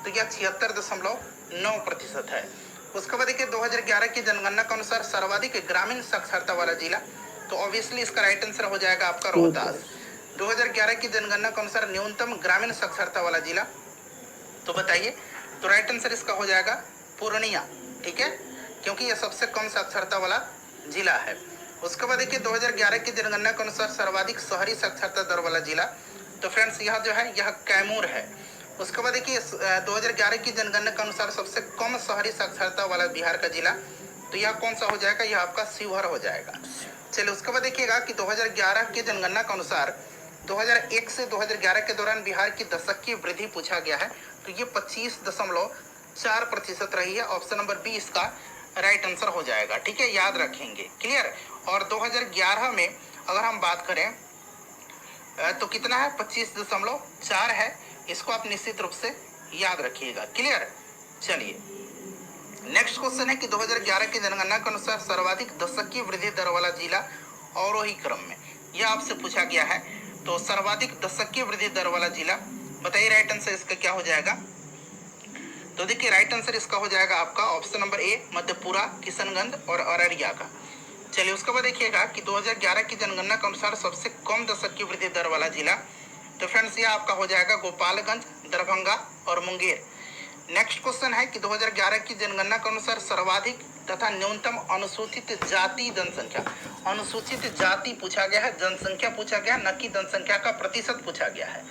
तो यह 76.9% है। उसके बाद देखिए 2011 की जनगणना के अनुसार सर्वाधिक ग्रामीण साक्षरता वाला जिला, तो ऑब्वियसली इसका राइट आंसर हो जाएगा आपका रोहतास। 2011 की जनगणना के अनुसार न्यूनतम ग्रामीण साक्षरता वाला जिला, तो बताइए, तो राइट आंसर इसका हो जाएगा पूर्णिया, ठीक है, क्योंकि यह सबसे कम साक्षरता वाला जिला है। उसके बाद देखिए 2011 की जनगणना के अनुसार सर्वाधिक शहरी साक्षरता दर वाला जिला, तो फ्रेंड्स यह जो है यह कैमूर है। उसके बाद देखिए 2011 की जनगणना के अनुसार सबसे कम शहरी साक्षरता वाला बिहार का जिला, तो यह कौन सा हो जाएगा, यह आपका शिवहर हो जाएगा। चलिए उसके बाद देखिएगा कि 2011 की जनगणना के अनुसार 2001 से 2011 के दौरान बिहार की दशकीय वृद्धि पूछा गया है, तो ये 25.4% रही है। ऑप्शन नंबर बी इसका राइट आंसर हो जाएगा, ठीक है, याद रखेंगे, क्लियर। और 2011 में अगर हम बात करें तो कितना है, 25.4 है, इसको आप निश्चित रूप से याद रखिएगा, क्लियर। चलिए नेक्स्ट क्वेश्चन है कि 2011 की जनगणना के अनुसार सर्वाधिक दशकीय वृद्धि दर वाला जिला अवरोही क्रम में, यह आपसे पूछा गया है। तो सर्वाधिक दशकीय वृद्धि दर वाला जिला, बताइए राइट आंसर इसका क्या हो जाएगा। तो देखिए राइट आंसर इसका हो जाएगा आपका option number A, Madhepura, Kishanganj और अररिया का। चलिए उसके बाद देखिएगा कि 2011 की जनगणना के अनुसार सबसे कम दशकीय वृद्धि दर वाला जिला, तो फ्रेंड्स ये आपका हो जाएगा गोपालगंज, दरभंगा और मुंगेर। नेक्स्ट क्वेश्चन है कि 2011 की जनगणना के अनुसार सर्वाधिक तथा न्यूनतम अनुसूचित जाति जनसंख्या, अनुसूचित जाति पूछा गया है, जनसंख्या पूछा गया, न कि जनसंख्या का प्रतिशत पूछा गया है,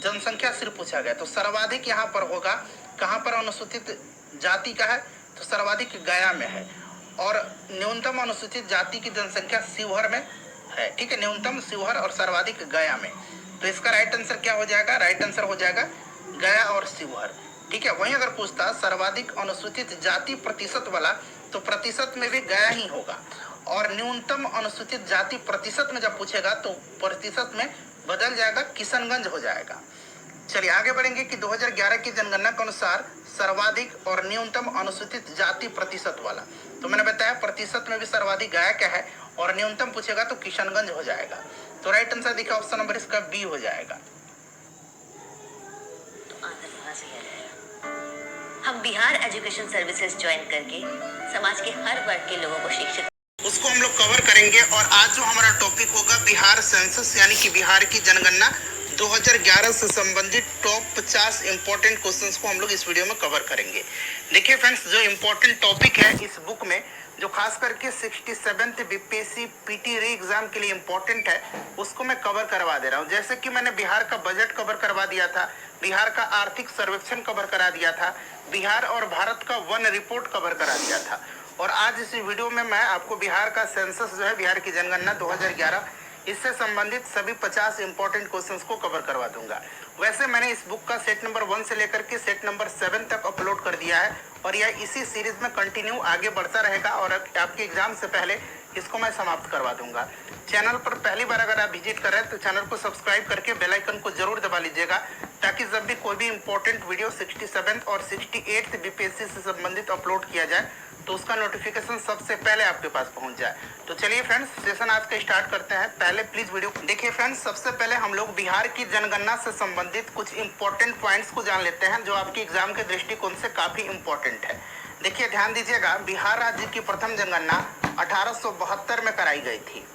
जनसंख्या सिर्फ पूछा गया। तो सर्वाधिक यहाँ पर होगा, कहाँ पर अनुसूचित जाति का है, तो सर्वाधिक गया में है, और न्यूनतम अनुसूचित जाति की जनसंख्या शिवहर में है, ठीक है, न्यूनतम शिवहर और सर्वाधिक गया में। तो इसका राइट आंसर क्या हो जाएगा, राइट आंसर हो जाएगा गया और शिवहर, ठीक है। वहीं अगर पूछता सर्वाधिक अनुसूचित जाति प्रतिशत वाला, तो प्रतिशत में भी गया ही होगा, और न्यूनतम अनुसूचित जाति प्रतिशत में जब पूछेगा तो प्रतिशत में बदल जाएगा, किशनगंज हो जाएगा। चलिए आगे बढ़ेंगे कि 2011 की जनगणना के अनुसार सर्वाधिक और न्यूनतम अनुसूचित जाति प्रतिशत वाला, तो मैंने बताया प्रतिशत में भी सर्वाधिक गया क्या है, और न्यूनतम पूछेगा तो किशनगंज हो जाएगा। तो राइट आंसर देखिए ऑप्शन नंबर इसका बी हो जाएगा। हम बिहार एजुकेशन सर्विसेज ज्वाइन करके समाज के हर वर्ग के लोगों को शिक्षित, उसको हम लोग कवर करेंगे। और आज जो हमारा टॉपिक होगा बिहार सेंसस, यानी कि बिहार की जनगणना 2011 से संबंधित टॉप 50 इंपॉर्टेंट क्वेश्चंस को हम लोग इस वीडियो में कवर करेंगे। देखिए फ्रेंड्स, जो इंपॉर्टेंट टॉपिक है इस बुक में, जो खास करके 67th बीपीएससी पीटी री एग्जाम के लिए इंपॉर्टेंट है, उसको मैं कवर करवा दे रहा हूँ। जैसे कि मैंने बिहार का बजट कवर करवा दिया था, बिहार का आर्थिक सर्वेक्षण कवर करा दिया था, बिहार और भारत का वन रिपोर्ट कवर करा दिया था, और आज इस वीडियो में मैं आपको बिहार का सेंसस जो है, बिहार की जनगणना 2011, इससे संबंधित सभी 50 इंपॉर्टेंट क्वेश्चंस को कवर करवा दूंगा। वैसे मैंने इस बुक का सेट नंबर 1 से लेकर के सेट नंबर 7 तक अपलोड कर दिया है, और यह इसी सीरीज में कंटिन्यू आगे बढ़ता रहेगा, और आपके एग्जाम से पहले इसको मैं समाप्त करवा दूंगा। चैनल पर पहली बार अगर आप विजिट कर रहे हैं तो चैनल को सब्सक्राइब करके बेल आइकन को जरूर दबा लीजिएगा, ताकि जब भी कोई भी इंपॉर्टेंट वीडियो 67 और 68 बीपीएससी से संबंधित अपलोड किया जाए तो उसका नोटिफिकेशन सबसे पहले आपके पास पहुंच जाए। तो चलिए फ्रेंड्स, सेशन आज का स्टार्ट करते हैं। पहले प्लीज वीडियो देखिए फ्रेंड्स, सबसे पहले हम लोग बिहार की जनगणना से संबंधित कुछ इंपॉर्टेंट पॉइंट्स को जान लेते हैं, जो आपके एग्जाम के दृष्टिकोण से काफी इंपॉर्टेंट है। देखिए ध्यान दीजिएगा, बिहार राज्य की प्रथम जनगणना 1872 में कराई गई थी,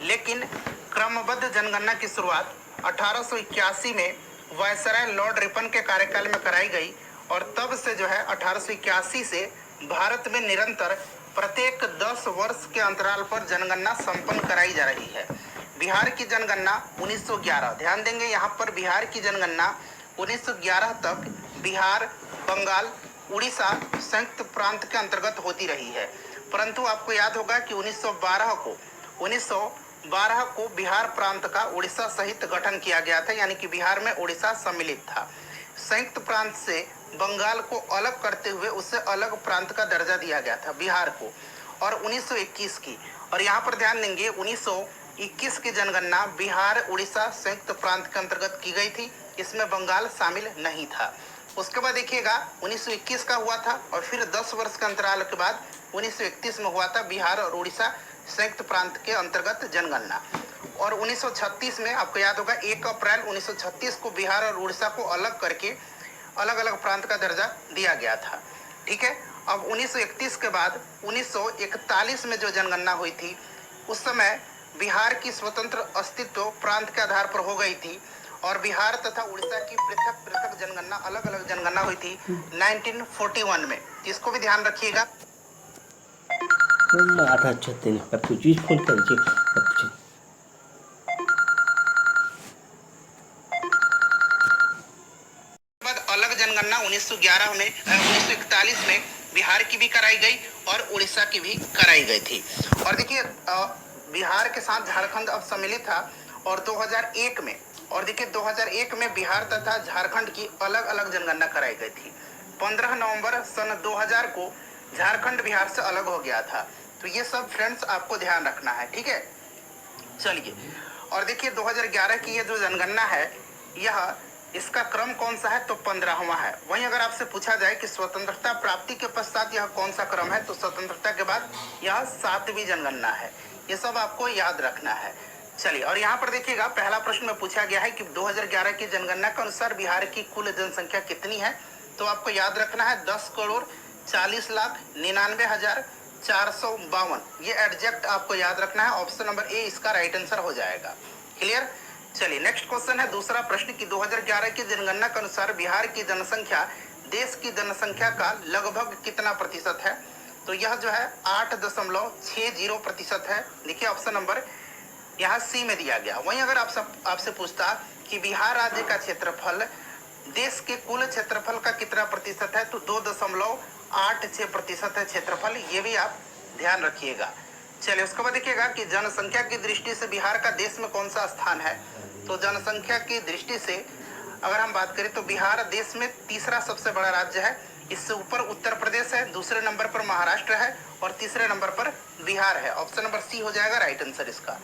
लेकिन क्रमबद्ध जनगणना की शुरुआत 1881 में वायसराय लॉर्ड रिपन के कार्यकाल में कराई गई, और तब से जो है 1881 से भारत में निरंतर प्रत्येक 10 वर्ष के अंतराल पर जनगणना संपन्न कराई जा रही है। बिहार की जनगणना 1911, ध्यान देंगे यहाँ पर, बिहार की जनगणना 1911 तक बिहार, बंगाल, उड़ीसा संयुक्त प्रांत के अंतर्गत होती रही है। परंतु आपको याद होगा कि 1912 को बिहार प्रांत का उड़ीसा सहित गठन किया गया था, यानी कि बिहार में उड़ीसा सम्मिलित था। संयुक्त प्रांत से बंगाल को अलग करते हुए उससे अलग प्रांत का दर्जा दिया गया था बिहार को। और 1921 की, और यहाँ पर ध्यान देंगे 1921 की जनगणना बिहार उड़ीसा संयुक्त प्रांत के अंतर्गत की गई थी, इसमें बंगाल शामिल नहीं था। उसके बाद देखिएगा 1921 का हुआ था, और फिर 10 वर्ष के अंतराल के बाद 1931 में हुआ था बिहार और उड़ीसा संयुक्त प्रांत के अंतर्गत जनगणना। और 1936 में आपको याद होगा 1 अप्रैल 1936 को बिहार और उड़ीसा को अलग करके अलग अलग प्रांत का दर्जा दिया गया था। ठीक है, अब 1931 के बाद 1941 में जो जनगणना हुई थी उस समय बिहार की स्वतंत्र अस्तित्व प्रांत के आधार पर हो गई थी और बिहार तथा उड़ीसा की पृथक पृथक जनगणना अलग अलग जनगणना हुई थी 1941 में। इसको भी ध्यान रखिएगा। आधा छत्तीन चीज फोन कर अलग जनगणना 1911 में 1941 में बिहार की भी कराई गई और उड़ीसा की भी कराई गई थी। और देखिए बिहार के साथ झारखंड अब सम्मिलित था और 2001 में, और देखिए 2001 में बिहार तथा झारखंड की अलग अलग जनगणना कराई गई थी। 15 नवंबर सन 2000 को झारखंड बिहार से अलग हो गया था। तो ये सब फ्रेंड्स आपको ध्यान रखना है। ठीक है, चलिए, और देखिए 2011 की ये जो जनगणना है यह इसका क्रम कौन सा है, तो 15वां है। वहीं अगर आपसे पूछा जाए कि स्वतंत्रता प्राप्ति के पश्चात यह कौन सा क्रम है, तो स्वतंत्रता के बाद यह 7वीं जनगणना है। ये सब आपको याद रखना है। चलिए, और यहाँ पर देखिएगा पहला प्रश्न में पूछा गया है कि 2011 की जनगणना के अनुसार बिहार की कुल जनसंख्या कितनी है, तो आपको याद रखना है 10,40,99,452। ये एग्जैक्ट आपको याद रखना है। ऑप्शन नंबर ए इसका राइट आंसर हो जाएगा। क्लियर। चलिए नेक्स्ट क्वेश्चन है दूसरा प्रश्न की 2011 की जनगणना के अनुसार बिहार की जनसंख्या देश की जनसंख्या का लगभग कितना प्रतिशत है, तो यह जो है 8.60% है। देखिए ऑप्शन नंबर यहाँ सी में दिया गया। वहीं अगर आपसे पूछता कि बिहार राज्य का क्षेत्रफल देश के कुल क्षेत्रफल का कितना प्रतिशत है, तो 2.86% है क्षेत्रफल। ये भी आप ध्यान रखिएगा। चलिए उसके बाद देखिएगा कि जनसंख्या की दृष्टि से बिहार का देश में कौन सा स्थान है, तो जनसंख्या की दृष्टि से अगर हम बात करें तो बिहार देश में तीसरा सबसे बड़ा राज्य है। इससे ऊपर उत्तर प्रदेश है, दूसरे नंबर पर महाराष्ट्र है और तीसरे नंबर पर बिहार है। ऑप्शन नंबर सी हो जाएगा राइट आंसर इसका।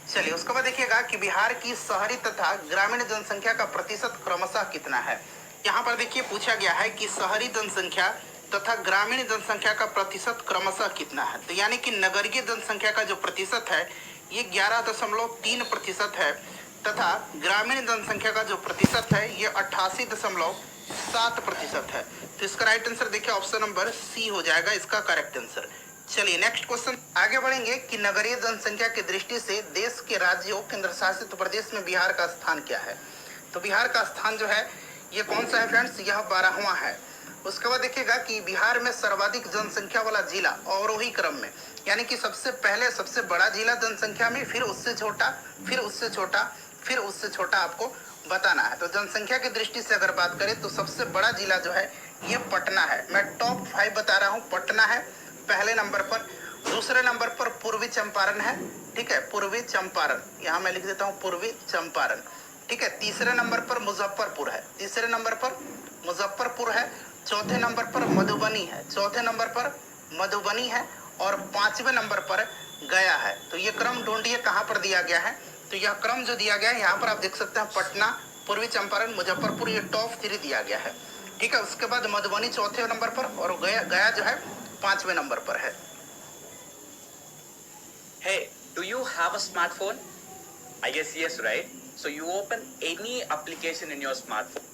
चलिए उसके बाद देखिएगा कि बिहार की शहरी तथा ग्रामीण जनसंख्या का प्रतिशत क्रमशः कितना है। यहाँ पर देखिए पूछा गया है कि शहरी जनसंख्या तथा ग्रामीण जनसंख्या का प्रतिशत क्रमशः कितना है, तो यानी कि नगरीय जनसंख्या का जो प्रतिशत है ये 11.3% है तथा ग्रामीण जनसंख्या का जो प्रतिशत है ये 88.7% है। तो इसका राइट आंसर देखिए ऑप्शन नंबर सी हो जाएगा इसका करेक्ट आंसर। चलिए नेक्स्ट क्वेश्चन आगे बढ़ेंगे कि नगरीय जनसंख्या की दृष्टि से देश के राज्यों केंद्र शासित प्रदेश में बिहार का स्थान क्या है, तो बिहार का स्थान जो है ये कौन सा है फ्रेंड्स, यह 12वां है। उसके बाद देखिएगा कि बिहार में सर्वाधिक जनसंख्या वाला जिला अवरोही क्रम में, यानी कि सबसे पहले सबसे बड़ा जिला जनसंख्या में, फिर उससे छोटा, फिर उससे छोटा, फिर उससे छोटा आपको बताना है। तो जनसंख्या की दृष्टि से अगर बात करें तो सबसे बड़ा जिला जो है ये पटना है। मैं टॉप 5 बता रहा हूँ, पटना है पहले नंबर पर, दूसरे नंबर पर पूर्वी चंपारण है। ठीक है, पूर्वी चंपारण, यहाँ मैं लिख देता हूँ पूर्वी चंपारण। ठीक है, तीसरे नंबर पर मुजफ्फरपुर है, तीसरे नंबर पर मुजफ्फरपुर है, चौथे नंबर पर मधुबनी है, चौथे नंबर पर मधुबनी है और 5वें नंबर पर गया है। तो ये क्रम ढूंढिए कहाँ पर दिया गया है, तो यह क्रम जो दिया गया है यहाँ पर आप देख सकते हैं पटना, पूर्वी चंपारण, मुजफ्फरपुर, ये टॉप 3 दिया गया है। ठीक है, उसके बाद मधुबनी चौथे नंबर पर और गया जो है 5वें नंबर पर है। Hey, do you have a smartphone? I guess yes, right? So you open any application in your smartphone.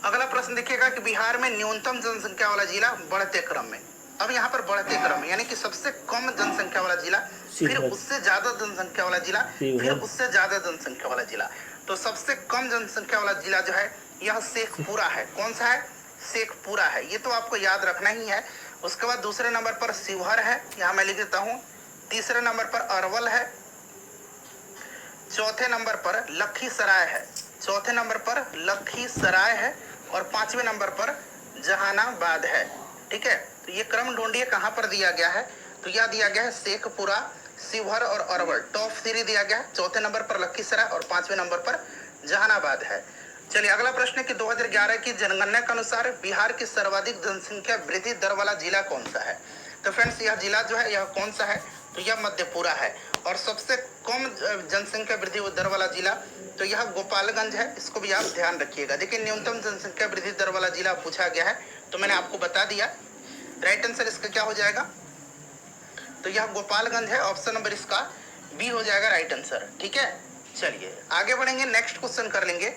अगला प्रश्न देखिएगा कि बिहार में न्यूनतम जनसंख्या वाला जिला बढ़ते क्रम में। अब यहाँ पर बढ़ते क्रम में यानी कि सबसे कम जनसंख्या वाला जिला, फिर उससे ज्यादा जनसंख्या वाला जिला, फिर उससे ज्यादा जनसंख्या वाला जिला। तो सबसे कम जनसंख्या वाला जिला जो है यह शेखपुरा है। कौन सा है, शेखपुरा है। ये तो आपको याद रखना ही है। उसके बाद दूसरे नंबर पर शिवहर है, यहाँ मैं लिख देता हूँ। तीसरे नंबर पर अरवल है, चौथे नंबर पर लखीसराय है, चौथे नंबर पर लखीसराय है और 5वें नंबर पर जहानाबाद है। ठीक है, तो ये क्रम ढूंढिए कहाँ पर दिया गया है, तो यह दिया गया है शेखपुरा, शिवहर और अरवल, टॉप 3 दिया गया है। चौथे नंबर पर लखीसराय और 5वें नंबर पर जहानाबाद है। चलिए अगला प्रश्न है कि 2011 की जनगणना के अनुसार बिहार की सर्वाधिक जनसंख्या वृद्धि दर वाला जिला कौन सा है। तो फ्रेंड्स यह जिला जो है यह कौन सा है, तो यह मधेपुरा है। और सबसे कम जनसंख्या वृद्धि दर वाला जिला तो यह गोपालगंज है। इसको भी आप ध्यान रखिएगा। देखिए न्यूनतम जनसंख्या वृद्धि दर वाला जिला पूछा गया है तो मैंने आपको बता दिया। राइट आंसर इसका क्या हो जाएगा, तो यह गोपालगंज है। ऑप्शन नंबर इसका बी हो जाएगा राइट आंसर। ठीक है, चलिए आगे बढ़ेंगे। नेक्स्ट क्वेश्चन कर लेंगे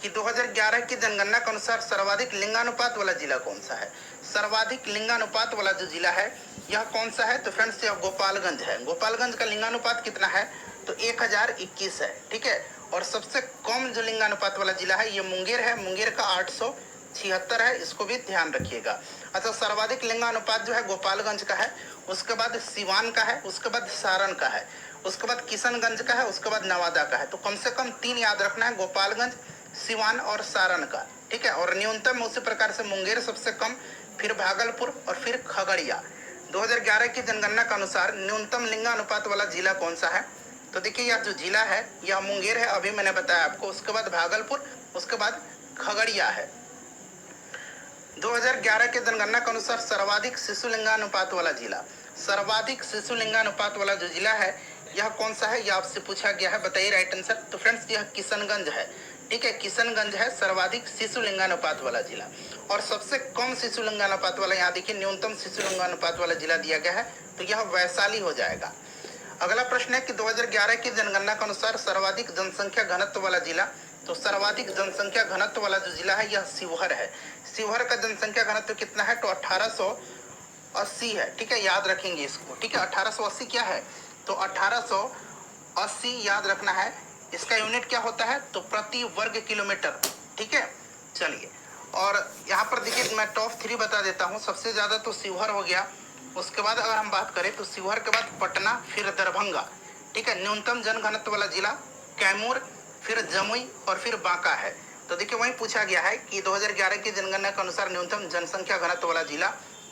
कि 2011 की जनगणना के अनुसार सर्वाधिक लिंगानुपात वाला जिला कौन सा है। सर्वाधिक लिंगानुपात वाला जो जिला है यह कौन सा है, तो फ्रेंड्स यह गोपालगंज है। गोपालगंज का लिंगानुपात कितना है, तो 1021 है, ठीक है। और सबसे कम जो लिंगानुपात वाला जिला है ये मुंगेर है, मुंगेर का 876 है, इसको भी ध्यान रखिएगा। अच्छा, सर्वाधिक लिंगानुपात जो है गोपालगंज का है, उसके बाद सिवान का है, उसके बाद सारण का है, उसके बाद किशनगंज का है, उसके बाद नवादा का है। तो कम से कम 3 याद रखना है, गोपालगंज, सिवान और सारण का, ठीक है। और न्यूनतम उसी प्रकार से मुंगेर सबसे कम, फिर भागलपुर और फिर खगड़िया। 2011 की जनगणना के अनुसार न्यूनतम लिंगानुपात वाला जिला कौन सा है, तो देखिए यह जो जिला है यह मुंगेर है, अभी मैंने बताया आपको, उसके बाद भागलपुर, उसके बाद खगड़िया है। 2011 के जनगणना के अनुसार सर्वाधिक शिशु लिंगानुपात वाला जिला, सर्वाधिक शिशु लिंगानुपात वाला जो जिला है यह कौन सा है, यह आपसे पूछा गया है, बताइए राइट आंसर। तो फ्रेंड्स यह किशनगंज है, ठीक है, किशनगंज है सर्वाधिक शिशु लिंगानुपात वाला जिला। और सबसे कम शिशु लिंगानुपात वाला, यहाँ देखिए न्यूनतम शिशु लिंगानुपात वाला जिला दिया गया है, तो यह वैशाली हो जाएगा। अगला प्रश्न है कि 2011 की जनगणना के अनुसार सर्वाधिक जनसंख्या घनत्व वाला जिला, तो सर्वाधिक जनसंख्या घनत्व वाला जो जिला है यह शिवहर है। शिवहर का जनसंख्या घनत्व कितना है, तो 1880 है, ठीक है, याद रखेंगे इसको, ठीक है। 1880 क्या है, तो 1880 याद रखना है। इसका यूनिट क्या होता है, तो प्रति वर्ग किलोमीटर, ठीक है। चलिए, और यहाँ पर देखिए मैं टॉप 3 बता देता हूँ। सबसे ज़्यादा तो शिवहर हो गया, उसके बाद अगर हम बात करें तो शिवहर के बाद पटना, फिर दरभंगा, ठीक है। न्यूनतम जनघनत्व वाला जिला कैमूर, फिर जमुई और फिर बांका है। तो देखिए वहीं पूछा गया है कि 2011 की जनगणना के अनुसार न्यूनतम जनसंख्या घनत्व वाला जिला,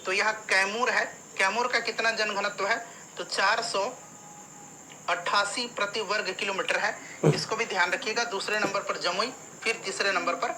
तो यह कैमूर है। कैमूर का कितना जनघनत्व है, तो 488 प्रति वर्ग किलोमीटर है, इसको भी ध्यान रखिएगा। दूसरे नंबर पर जमुई, फिर तीसरे नंबर पर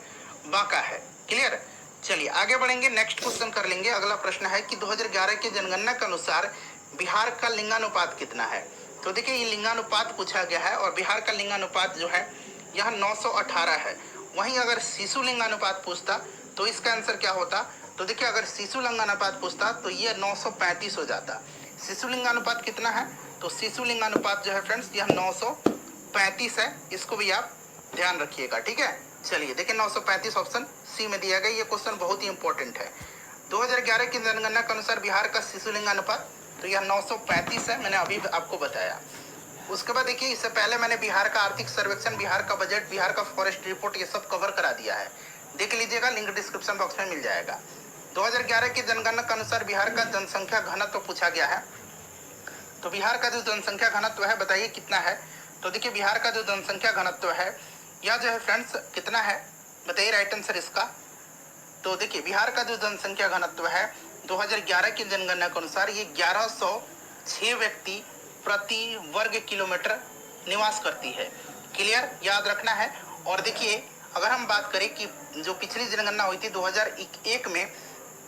बांका है। क्लियर। चलिए आगे बढ़ेंगे, नेक्स्ट क्वेश्चन कर लेंगे। अगला प्रश्न है कि 2011 की जनगणना के अनुसार बिहार का लिंगानुपात कितना है। तो देखिए ये लिंगानुपात पूछा गया है और बिहार का लिंगानुपात जो है यह 918 है। वहीं अगर शिशु लिंगानुपात पूछता तो इसका आंसर क्या होता, तो देखिए अगर शिशु लिंगानुपात पूछता तो ये 935 हो जाता। शिशु लिंगानुपात कितना है, तो शिशु लिंगानुपात जो है फ्रेंड्स यह 935 है, इसको भी आप ध्यान रखिएगा, ठीक है। चलिए देखिए 935 ऑप्शन सी में दिया गया। ये क्वेश्चन बहुत ही इंपॉर्टेंट है। 2011 की जनगणना के अनुसार बिहार का शिशु लिंगानुपात तो यह 935 है, मैंने अभी आपको बताया। उसके बाद देखिए इससे पहले मैंने बिहार का आर्थिक सर्वेक्षण, बिहार का बजट, बिहार का फॉरेस्ट रिपोर्ट ये सब कवर करा दिया है, देख लीजिएगा, लिंक डिस्क्रिप्शन बॉक्स में मिल जाएगा। 2011 की जनगणना के अनुसार बिहार का जनसंख्या घनत्व पूछा गया है। तो बिहार का जो जनसंख्या घनत्व है बताइए कितना है। तो देखिए बिहार का जो जनसंख्या घनत्व है यह जो है फ्रेंड्स कितना है, बताइए राइट आंसर इसका। तो देखिए बिहार का जो जनसंख्या घनत्व है 2011 की जनगणना के अनुसार ये 1106 व्यक्ति प्रति वर्ग किलोमीटर निवास करती है। क्लियर, याद रखना है। और देखिए अगर हम बात करें कि जो पिछली जनगणना हुई थी 2001 में,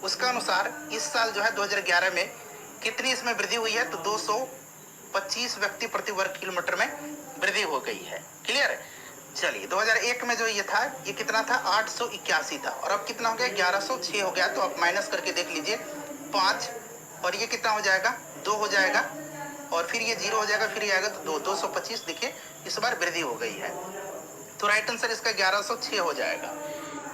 उसका अनुसार इस साल जो है 2011 में कितनी इसमें वृद्धि हुई है, तो 225 व्यक्ति प्रति वर्ग किलोमीटर में वृद्धि हो गई है। क्लियर। चलिए 2001 में जो ये था ये कितना था, 881 था, और अब कितना हो गया, 1106 हो गया। तो आप माइनस करके देख लीजिए 5, और ये कितना हो जाएगा, 2 हो जाएगा, और फिर ये 0 हो जाएगा, फिर ये आएगा तो 225। देखिए इस बार वृद्धि हो गई है, तो राइट आंसर इसका 1106 हो जाएगा।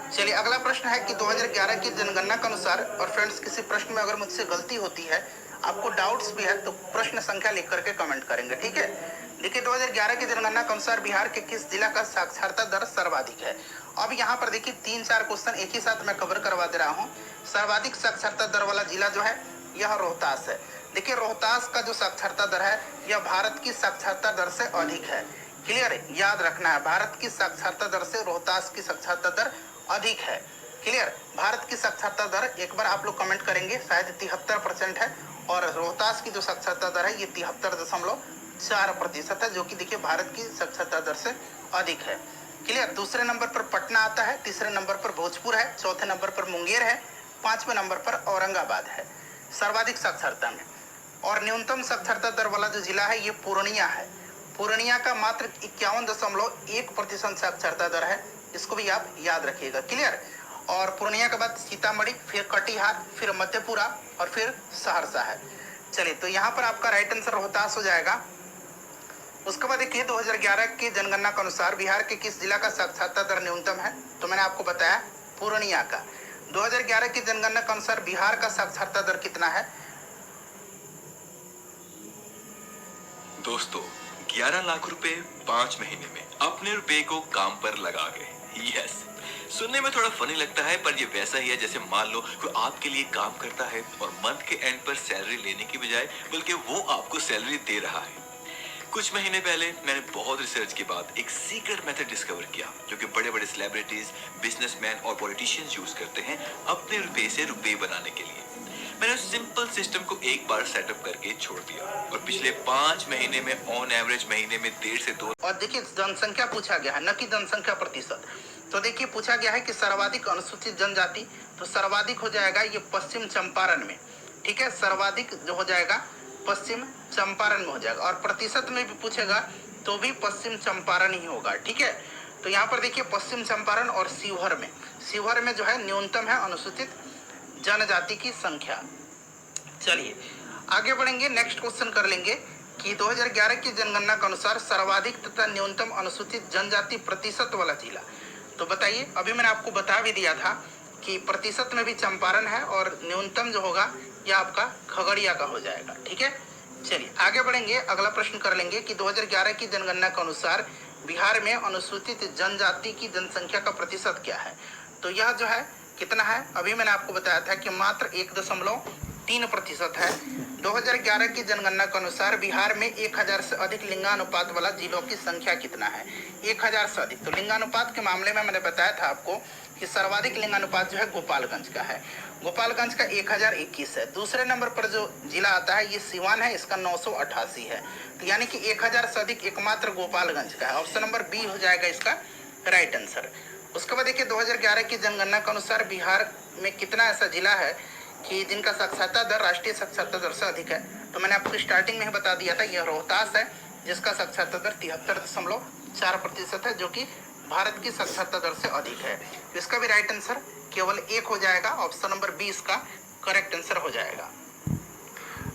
चलिए अगला प्रश्न है कि 2011 की जनगणना के अनुसार, और फ्रेंड्स किसी प्रश्न में अगर मुझसे गलती होती है, आपको डाउट्स भी है, तो प्रश्न संख्या लिख करके कमेंट करेंगे, ठीक है। देखिए 2011 की जनगणना के अनुसार बिहार के किस जिला का साक्षरता दर सर्वाधिक है। अब यहाँ पर देखिए 3-4 क्वेश्चन एक ही साथ मैं कवर करवा दे रहा हूँ। सर्वाधिक साक्षरता दर वाला जिला जो है यह रोहतास है। देखिए रोहतास का जो साक्षरता दर है यह भारत की साक्षरता दर से अधिक है। क्लियर, याद रखना है, भारत की साक्षरता दर से रोहतास की साक्षरता दर अधिक है। क्लियर, भारत की साक्षरता दर एक बार आप लोग कमेंट करेंगे, शायद 73% है, और रोहतास की जो साक्षरता दर है ये 73.4% है, जो कि देखिए भारत की साक्षरता दर से अधिक है। क्लियर। दूसरे नंबर पर पटना आता है, तीसरे नंबर पर भोजपुर है, चौथे नंबर पर मुंगेर है, 5वें नंबर पर औरंगाबाद है सर्वाधिक साक्षरता में। और न्यूनतम साक्षरता दर वाला जो जिला है ये पूर्णिया है। पूर्णिया का मात्र 51.1% साक्षरता दर है, इसको भी आप याद रखिएगा। क्लियर। और पूर्णिया के बाद सीतामढ़ी, फिर कटिहार, फिर मधेपुरा और फिर सहरसा है। चलिए तो यहाँ पर आपका राइट आंसर रोहतास हो जाएगा। उसके बाद देखिए 2011 की जनगणना के अनुसार बिहार के किस जिला का साक्षरता दर न्यूनतम है? तो मैंने आपको बताया पूर्णिया का। 2011 की जनगणना के अनुसार बिहार का साक्षरता दर कितना है? दोस्तों 11 लाख रुपए 5 महीने में अपने रुपए को काम पर लगा गए। यस, सुनने में थोड़ा फनी लगता है पर ये वैसा ही है जैसे मान लो कोई आपके लिए काम करता है और मंथ के एंड पर सैलरी लेने की बजाय बल्कि वो आपको सैलरी दे रहा है। कुछ महीने पहले मैंने बहुत रिसर्च के बाद एक सीक्रेट मेथड डिस्कवर किया जो कि बड़े बड़े सेलिब्रिटीज, बिजनेसमैन और पॉलिटिशियंस यूज करते हैं अपने रुपए से रुपए बनाने के लिए। मैंने उस सिंपल सिस्टम को एक बार सेटअप करके छोड़ दिया और पिछले 5 महीने में ऑन एवरेज महीने में 1.5 से 2। और देखिए जनसंख्या पूछा गया है, न कि जनसंख्या प्रतिशत। तो देखिए पूछा गया है कि सर्वाधिक अनुसूचित जनजाति, तो सर्वाधिक हो जाएगा ये पश्चिम चंपारण में, ठीक है, सर्वाधिक जो हो जाएगा पश्चिम चंपारण में हो जाएगा। और प्रतिशत में भी पूछेगा तो भी पश्चिम चंपारण ही होगा, ठीक है। तो यहाँ पर देखिए पश्चिम चंपारण और शिवहर में जो है न्यूनतम है अनुसूचित जनजाति की संख्या। चलिए आगे बढ़ेंगे, नेक्स्ट क्वेश्चन कर लेंगे कि 2011 की जनगणना के अनुसार सर्वाधिक तथा न्यूनतम अनुसूचित जनजाति प्रतिशत वाला जिला। तो बताइए, अभी मैंने आपको बता भी दिया था कि प्रतिशत में भी चंपारण है और न्यूनतम जो होगा यह आपका खगड़िया का हो जाएगा, ठीक है। चलिए आगे बढ़ेंगे, अगला प्रश्न कर लेंगे कि 2011 की जनगणना के अनुसार बिहार में अनुसूचित जनजाति की जनसंख्या का प्रतिशत क्या है? तो यह जो है कितना है? अभी मैंने आपको बताया था कि मात्र 1.3% है। 2011 की जनगणना के अनुसार बिहार में 1000 से अधिक लिंगानुपात वाला जिलों की संख्या कितना है? 1000 से अधिक। तो लिंगानुपात के मामले में मैंने बताया था आपको कि सर्वाधिक लिंगानुपात जो है गोपालगंज का है। गोपालगंज का 1021 है। दूसरे नंबर पर जो जिला आता है ये सिवान है, इसका 988 है। तो यानी कि 1000 से अधिक एकमात्र गोपालगंज का है। ऑप्शन नंबर बी हो जाएगा इसका राइट आंसर। उसके बाद देखिए 2011 की जनगणना के अनुसार बिहार में कितना ऐसा जिला है कि जिनका साक्षरता दर राष्ट्रीय साक्षरता दर से अधिक है? तो मैंने आपको स्टार्टिंग में ही बता दिया था, यह रोहतास है जिसका साक्षरता दर 73.4% है, जो कि भारत की साक्षरता दर से अधिक है। तो इसका भी राइट आंसर केवल एक हो जाएगा, ऑप्शन नंबर बी इसका करेक्ट आंसर हो जाएगा।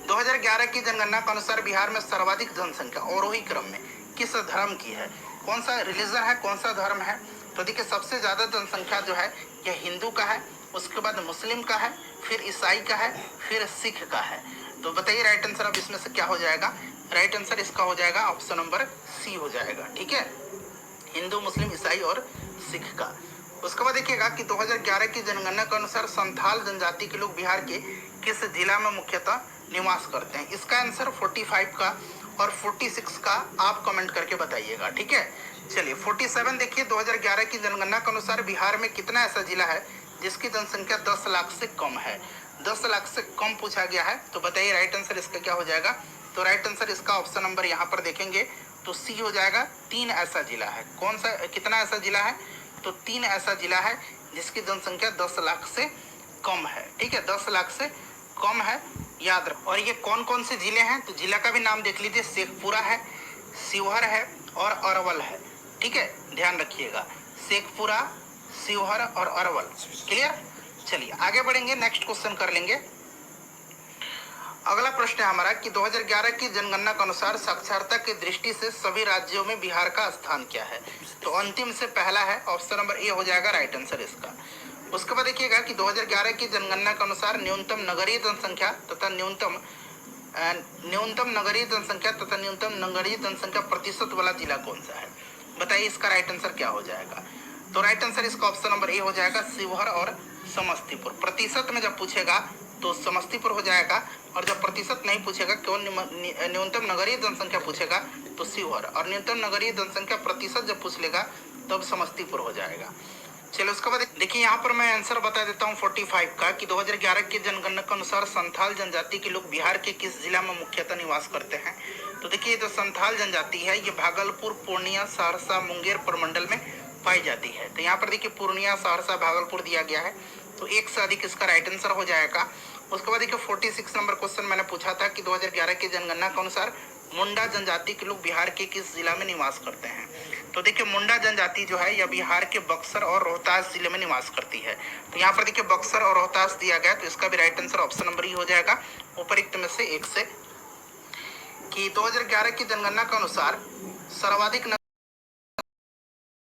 2011 की जनगणना के अनुसार बिहार में सर्वाधिक जनसंख्या अवरोही क्रम में किस धर्म की है? कौन सा रिलीजन है, कौन सा धर्म है? तो देखिए सबसे ज्यादा जनसंख्या जो है यह हिंदू का है, उसके बाद मुस्लिम का है, फिर ईसाई का है, फिर सिख का है। तो बताइए राइट आंसर अब इसमें से क्या हो जाएगा? राइट आंसर इसका हो जाएगा ऑप्शन नंबर सी हो जाएगा, ठीक है, हिंदू, मुस्लिम, ईसाई और सिख का। उसके बाद देखिएगा कि 2011 की जनगणना के अनुसार संथाल जनजाति के लोग बिहार के किस जिला में मुख्यतः निवास करते हैं? इसका आंसर 45 का और 46 का आप कमेंट करके बताइएगा, ठीक है। चलिए 47 देखिए 2011 की जनगणना के अनुसार बिहार में कितना ऐसा जिला है जिसकी जनसंख्या 10 लाख से कम है? 10 लाख से कम पूछा गया है, तो बताइए राइट आंसर इसका क्या हो जाएगा? तो राइट आंसर इसका ऑप्शन नंबर यहाँ पर देखेंगे तो सी हो जाएगा। 3 ऐसा जिला है। कौन सा, कितना ऐसा जिला है? तो 3 ऐसा जिला है जिसकी जनसंख्या 10 लाख से कम है, ठीक है, 10 लाख से कम है, याद रखो। और ये कौन कौन से जिले हैं? तो जिला का भी नाम देख लीजिए, शेखपुरा है, शिवहर है और अरवल है, ठीक है, ध्यान रखिएगा, शेखपुरा, शिवहर और अरवल। क्लियर? चलिए आगे बढ़ेंगे, नेक्स्ट क्वेश्चन कर लेंगे। अगला प्रश्न है हमारा कि 2011 की जनगणना के अनुसार साक्षरता की दृष्टि से सभी राज्यों में बिहार का स्थान क्या है? तो अंतिम से पहला है, ऑप्शन नंबर ए हो जाएगा राइट आंसर इसका। उसके बाद देखिएगा कि 2011 की जनगणना के अनुसार न्यूनतम नगरीय जनसंख्या तथा न्यूनतम नगरीय जनसंख्या तथा न्यूनतम नगरीय जनसंख्या प्रतिशत वाला जिला कौन सा है? बताइए इसका राइट आंसर क्या हो जाएगा? तो राइट आंसर इसका ऑप्शन नंबर ए हो जाएगा, शिवहर और समस्तीपुर। प्रतिशत में जब पूछेगा तो समस्तीपुर हो जाएगा, और जब प्रतिशत नहीं पूछेगा, केवल न्यूनतम नगरीय जनसंख्या पूछेगा तो शिवहर, और न्यूनतम नगरीय जनसंख्या प्रतिशत जब पूछ लेगा तब समस्तीपुर हो जाएगा। चलो उसके बाद देखिए यहाँ पर मैं आंसर बता देता हूँ 45 का कि 2011 की जनगणना के अनुसार संथाल जनजाति के लोग बिहार के किस जिला में मुख्यतः निवास करते हैं? तो देखिए जो संथाल जनजाति है ये भागलपुर, पूर्णिया, सहरसा, मुंगेर प्रमंडल में पाई जाती है। तो यहाँ पर देखिए पूर्णिया, सहरसा, भागलपुर दिया गया है, तो एक से अधिक इसका राइट आंसर हो जाएगा। उसके बाद देखिए 46 नंबर क्वेश्चन मैंने पूछा था कि 2011 की जनगणना के अनुसार मुंडा जनजाति के लोग बिहार के किस जिला में निवास करते हैं? तो देखिए मुंडा जनजाति जो है यह बिहार के बक्सर और रोहतास जिले में निवास करती है। तो यहाँ पर देखिए बक्सर और रोहतास दिया गया, तो इसका भी राइट आंसर ऑप्शन नंबर ई हो जाएगा, उपरोक्त में से एक से कि 2011 की जनगणना के अनुसार सर्वाधिक